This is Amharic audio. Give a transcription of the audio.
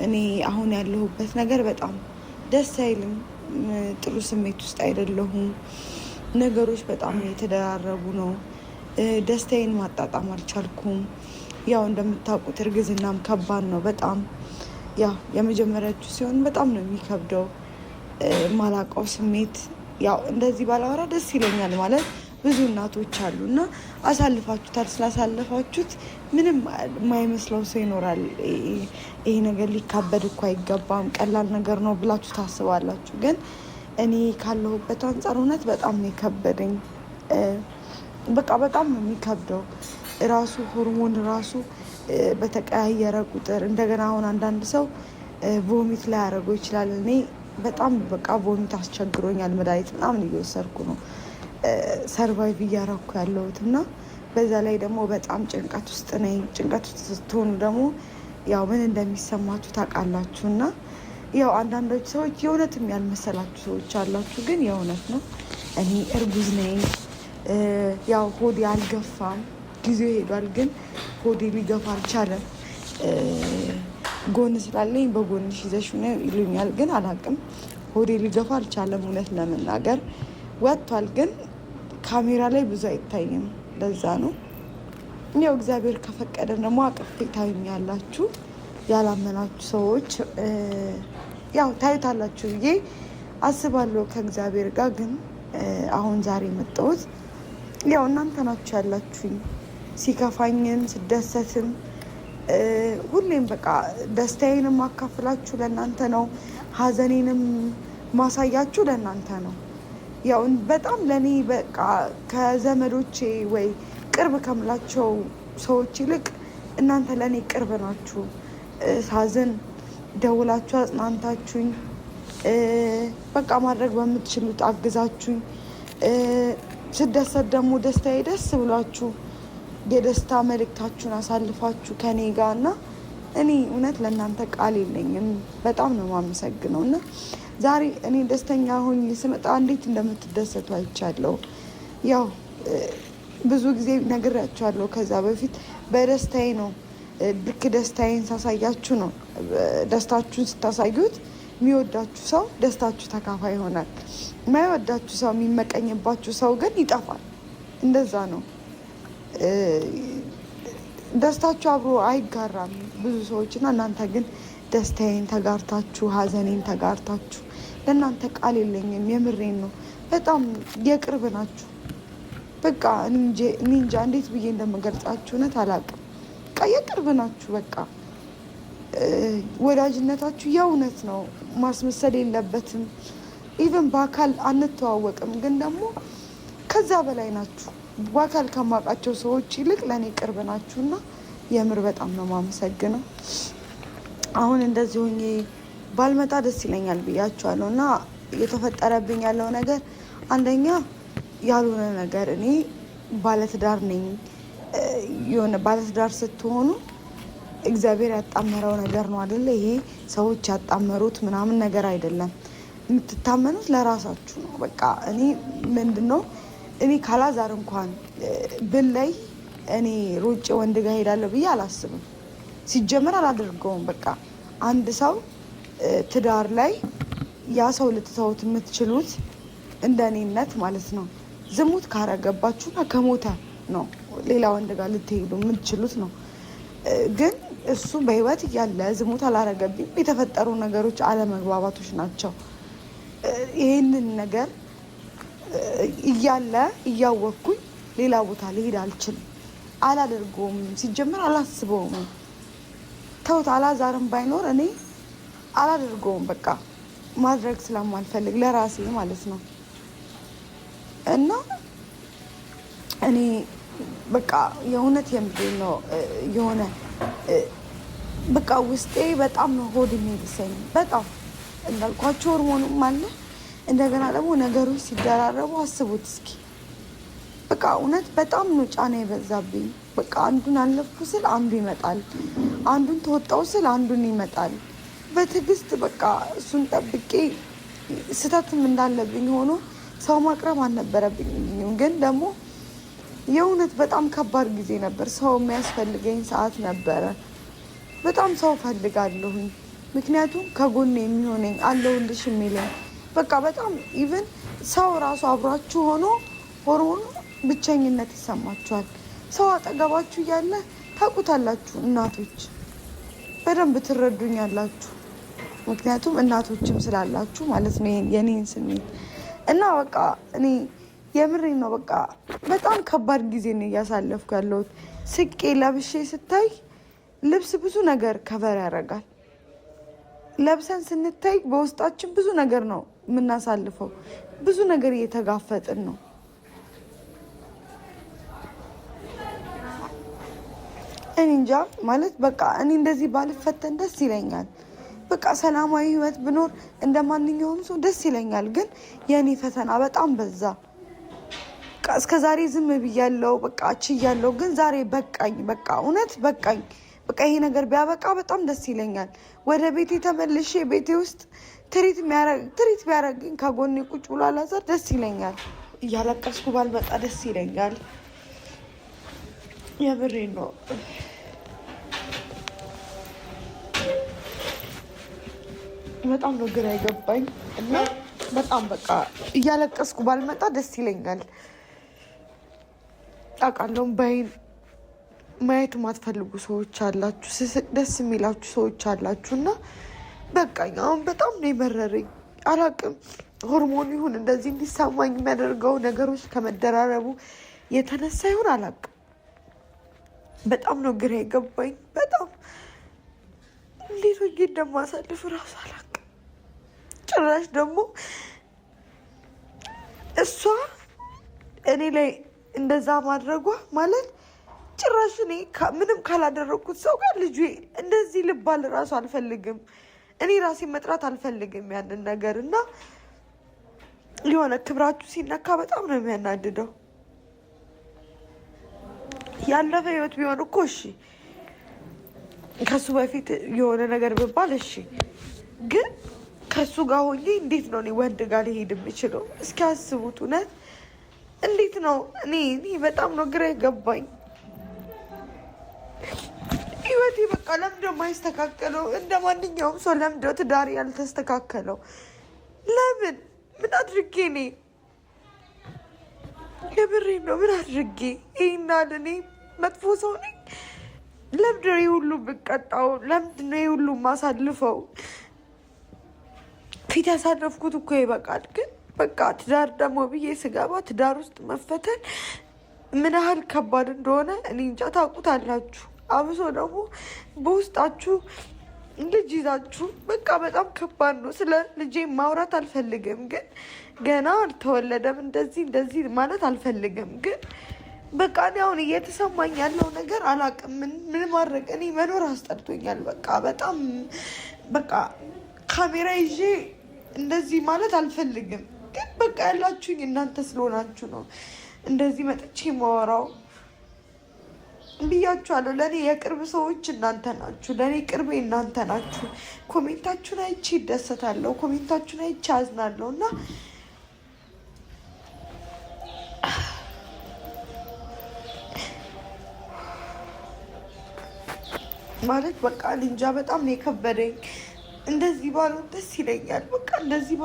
እኔ አሁን ያለሁበት ነገር በጣም ደስ አይልም። ጥሩ ስሜት ውስጥ አይደለሁም። ነገሮች በጣም የተደራረቡ ነው። ደስታዬን ማጣጣም አልቻልኩም። ያው እንደምታውቁት እርግዝናም ከባድ ነው በጣም። ያው የመጀመሪያችሁ ሲሆን በጣም ነው የሚከብደው። ማላውቀው ስሜት ያው እንደዚህ ባላወራ ደስ ይለኛል። ማለት ብዙ እናቶች አሉ እና አሳልፋችሁታል። ስላሳለፋችሁት ምንም የማይመስለው ሰው ይኖራል። ይሄ ነገር ሊካበድ እኮ አይገባም፣ ቀላል ነገር ነው ብላችሁ ታስባላችሁ። ግን እኔ ካለሁበት አንጻር እውነት በጣም ነው የከበደኝ። በቃ በጣም ነው የሚከብደው። ራሱ ሆርሞን ራሱ በተቀያየረ ቁጥር እንደገና አሁን አንዳንድ ሰው ቮሚት ላይ ያደርገው ይችላል። እኔ በጣም በቃ ቮሚት አስቸግሮኛል። መድኃኒት ምናምን እየወሰድኩ ነው ሰርቫይቭ እያረኩ ያለሁት እና በዛ ላይ ደግሞ በጣም ጭንቀት ውስጥ ነኝ። ጭንቀት ውስጥ ስትሆኑ ደግሞ ያው ምን እንደሚሰማችሁ ታውቃላችሁ። እና ያው አንዳንዶች ሰዎች የእውነትም ያልመሰላችሁ ሰዎች አላችሁ፣ ግን የእውነት ነው። እኔ እርጉዝ ነኝ። ያው ሆዴ አልገፋም፣ ጊዜው ሄዷል፣ ግን ሆዴ ሊገፋ አልቻለም። ጎን ስላለኝ በጎንሽ ይዘሽ ነው ይሉኛል፣ ግን አላውቅም። ሆዴ ሊገፋ አልቻለም። እውነት ለመናገር ወጥቷል፣ ግን ካሜራ ላይ ብዙ አይታይም። ለዛ ነው ያው እግዚአብሔር ከፈቀደ ደግሞ አቅፌ ታዩኛላችሁ። ያላመናችሁ ሰዎች ያው ታዩታላችሁ ብዬ አስባለሁ ከእግዚአብሔር ጋር። ግን አሁን ዛሬ መጣሁት ያው እናንተ ናችሁ ያላችሁኝ። ሲከፋኝም ስደሰትም ሁሌም በቃ ደስታዬንም ማካፍላችሁ ለእናንተ ነው። ሀዘኔንም ማሳያችሁ ለእናንተ ነው። ያው በጣም ለእኔ በቃ ከዘመዶቼ ወይ ቅርብ ከምላቸው ሰዎች ይልቅ እናንተ ለእኔ ቅርብ ናችሁ። ሳዝን ደውላችሁ አጽናንታችሁኝ፣ በቃ ማድረግ በምትችሉት አግዛችሁኝ፣ ስደሰት ደግሞ ደስታዬ ደስ ብሏችሁ የደስታ መልእክታችሁን አሳልፋችሁ ከኔ ጋር እና እኔ እውነት ለእናንተ ቃል የለኝም። በጣም ነው የማመሰግነው። እና ዛሬ እኔ ደስተኛ ሆኜ ስመጣ እንዴት እንደምትደሰቱ አይቻለሁ። ያው ብዙ ጊዜ ነግሬያችኋለሁ ከዛ በፊት በደስታዬ ነው። ልክ ደስታዬን ሳሳያችሁ ነው። ደስታችሁን ስታሳዩት የሚወዳችሁ ሰው ደስታችሁ ተካፋይ ይሆናል። የማይወዳችሁ ሰው፣ የሚመቀኝባችሁ ሰው ግን ይጠፋል። እንደዛ ነው። ደስታችሁ አብሮ አይጋራም ብዙ ሰዎች እና እናንተ ግን ደስታዬን ተጋርታችሁ ሀዘኔን ተጋርታችሁ ለእናንተ ቃል የለኝም። የምሬን ነው። በጣም የቅርብ ናችሁ። በቃ እኔ እንጃ እንዴት ብዬ እንደምገልጻችሁ እውነት አላውቅም። በቃ የቅርብ ናችሁ። በቃ ወዳጅነታችሁ የእውነት ነው። ማስመሰል የለበትም። ኢቨን በአካል አንተዋወቅም፣ ግን ደግሞ ከዛ በላይ ናችሁ። በአካል ከማውቃቸው ሰዎች ይልቅ ለእኔ ቅርብ ናችሁ እና የምር በጣም ነው የማመሰግነው። አሁን እንደዚህ ሆኜ ባልመጣ ደስ ይለኛል ብያችኋለሁ። እና እየተፈጠረብኝ ያለው ነገር አንደኛ ያልሆነ ነገር፣ እኔ ባለትዳር ነኝ። የሆነ ባለትዳር ስትሆኑ እግዚአብሔር ያጣመረው ነገር ነው አይደለ? ይሄ ሰዎች ያጣመሩት ምናምን ነገር አይደለም። የምትታመኑት ለራሳችሁ ነው። በቃ እኔ ምንድን ነው እኔ ካላዛር እንኳን ብለይ እኔ ሩጬ ወንድ ጋር ሄዳለሁ ብዬ አላስብም። ሲጀመር አላደርገውም። በቃ አንድ ሰው ትዳር ላይ ያ ሰው ልትተውት የምትችሉት እንደ እኔነት ማለት ነው ዝሙት ካረገባችሁና ከሞተ ነው ሌላ ወንድ ጋር ልትሄዱ የምትችሉት ነው። ግን እሱ በህይወት እያለ ዝሙት አላረገብኝ። የተፈጠሩ ነገሮች አለመግባባቶች ናቸው። ይህንን ነገር እያለ እያወቅኩኝ ሌላ ቦታ ልሄድ አልችልም። አላደርገውም። ሲጀመር አላስበውም። ተውት። አላዛርም ባይኖር እኔ አላደርገውም። በቃ ማድረግ ስለማልፈልግ ለራሴ ማለት ነው። እና እኔ በቃ የእውነት የምሬን ነው። የሆነ በቃ ውስጤ በጣም ነው ሆድ የሚብሰኝ። በጣም እንዳልኳቸው ሆርሞኑም አለ። እንደገና ደግሞ ነገሮች ሲደራረቡ አስቡት እስኪ። በቃ እውነት በጣም ነው ጫና የበዛብኝ። በቃ አንዱን አለፍኩ ስል አንዱ ይመጣል፣ አንዱን ተወጣው ስል አንዱን ይመጣል። በትዕግስት በቃ እሱን ጠብቄ ስህተትም እንዳለብኝ ሆኖ ሰው ማቅረብ አልነበረብኝም። ግን ደግሞ የእውነት በጣም ከባድ ጊዜ ነበር። ሰው የሚያስፈልገኝ ሰዓት ነበረ። በጣም ሰው ፈልጋለሁኝ። ምክንያቱም ከጎን የሚሆነኝ አለሁልሽ የሚለኝ በቃ በጣም ኢቨን ሰው ራሱ አብሯችሁ ሆኖ ሆርሞኑ ብቸኝነት ይሰማችኋል። ሰው አጠገባችሁ እያለ ታውቁታላችሁ። እናቶች በደንብ ትረዱኛላችሁ። ምክንያቱም እናቶችም ስላላችሁ ማለት ነው የኔን ስሜት እና በቃ እኔ የምሬን ነው። በቃ በጣም ከባድ ጊዜ ነው እያሳለፍኩ ያለሁት። ስቄ ለብሼ ስታይ ልብስ ብዙ ነገር ከበር ያደርጋል። ለብሰን ስንታይ በውስጣችን ብዙ ነገር ነው የምናሳልፈው። ብዙ ነገር እየተጋፈጥን ነው። እኔ እንጃ ማለት በቃ እኔ እንደዚህ ባልፈተን ደስ ይለኛል። በቃ ሰላማዊ ህይወት ብኖር እንደ ማንኛውም ሰው ደስ ይለኛል። ግን የእኔ ፈተና በጣም በዛ። እስከ ዛሬ ዝም ብያለሁ፣ በቃ ችያለሁ። ግን ዛሬ በቃኝ፣ በቃ እውነት በቃኝ። በቃ ይሄ ነገር ቢያበቃ በጣም ደስ ይለኛል። ወደ ቤቴ ተመልሼ ቤቴ ውስጥ ትሪት ቢያደርግኝ ከጎኔ ቁጭ ብሎ አላዛር ደስ ይለኛል። እያለቀስኩ ባልመጣ ደስ ይለኛል። የምሬን ነው። በጣም ነው ግራ የገባኝ እና በጣም በቃ እያለቀስኩ ባልመጣ ደስ ይለኛል። አውቃለሁ በይን ማየት የማትፈልጉ ሰዎች አላችሁ፣ ስስቅ ደስ የሚላችሁ ሰዎች አላችሁ። እና በቃኝ አሁን በጣም ነው የመረረኝ። አላቅም ሆርሞን ይሁን እንደዚህ እንዲሰማኝ የሚያደርገው ነገሮች ከመደራረቡ የተነሳ ይሁን አላቅም። በጣም ነው ግራ የገባኝ። በጣም እንዴት ወጌ እንደማሳልፍ እራሱ አላቅም። ጭራሽ ደግሞ እሷ እኔ ላይ እንደዛ ማድረጓ ማለት ጭራሽ እኔ ምንም ካላደረግኩት ሰው ጋር ልጁ እንደዚህ ልባል እራሱ አልፈልግም። እኔ ራሴ መጥራት አልፈልግም ያንን ነገር እና የሆነ ክብራችሁ ሲነካ በጣም ነው የሚያናድደው። ያለፈ ህይወት ቢሆን እኮ እሺ፣ ከሱ በፊት የሆነ ነገር ብባል እሺ፣ ግን ከሱ ጋር ሆኜ እንዴት ነው እኔ ወንድ ጋር ሊሄድ የምችለው? እስኪ አስቡት። እውነት እንዴት ነው? እኔ በጣም ነው ግራ የገባኝ። ህይወቴ በቃ ለምንድን ነው የማይስተካከለው? እንደ ማንኛውም ሰው ለምንድን ነው ትዳር ያልተስተካከለው? ለምን? ምን አድርጌ እኔ የምሬን ነው ምን አድርጌ ይሄናል? እኔ መጥፎ ሰው ነኝ? ለምንድን ነው ሁሉ ብቀጣው? ለምንድን ነው ሁሉ ማሳልፈው? ፊት ያሳለፍኩት እኮ ይበቃል። ግን በቃ ትዳር ደግሞ ብዬ ስገባ ትዳር ውስጥ መፈተን ምን ያህል ከባድ እንደሆነ እኔ እንጃ ታውቁታላችሁ። አብሶ ደግሞ በውስጣችሁ ልጅ ይዛችሁ በቃ በጣም ከባድ ነው። ስለ ልጄ ማውራት አልፈልግም፣ ግን ገና አልተወለደም እንደዚህ ማለት አልፈልግም። ግን በቃ እኔ አሁን እየተሰማኝ ያለው ነገር አላውቅም ምን ማድረግ። እኔ መኖር አስጠልቶኛል። በቃ በጣም በቃ ካሜራ ይዤ እንደዚህ ማለት አልፈልግም። ግን በቃ ያላችሁኝ እናንተ ስለሆናችሁ ነው እንደዚህ መጥቼ ማወራው ብያችኋለሁ። ለእኔ የቅርብ ሰዎች እናንተ ናችሁ። ለእኔ ቅርቤ እናንተ ናችሁ። ኮሜንታችሁን አይቼ ይደሰታለሁ፣ ኮሜንታችሁን አይቼ አዝናለሁ። እና ማለት በቃ እንጃ በጣም ነው የከበደኝ። እንደዚህ ባለው ደስ ይለኛል። በቃ እንደዚህ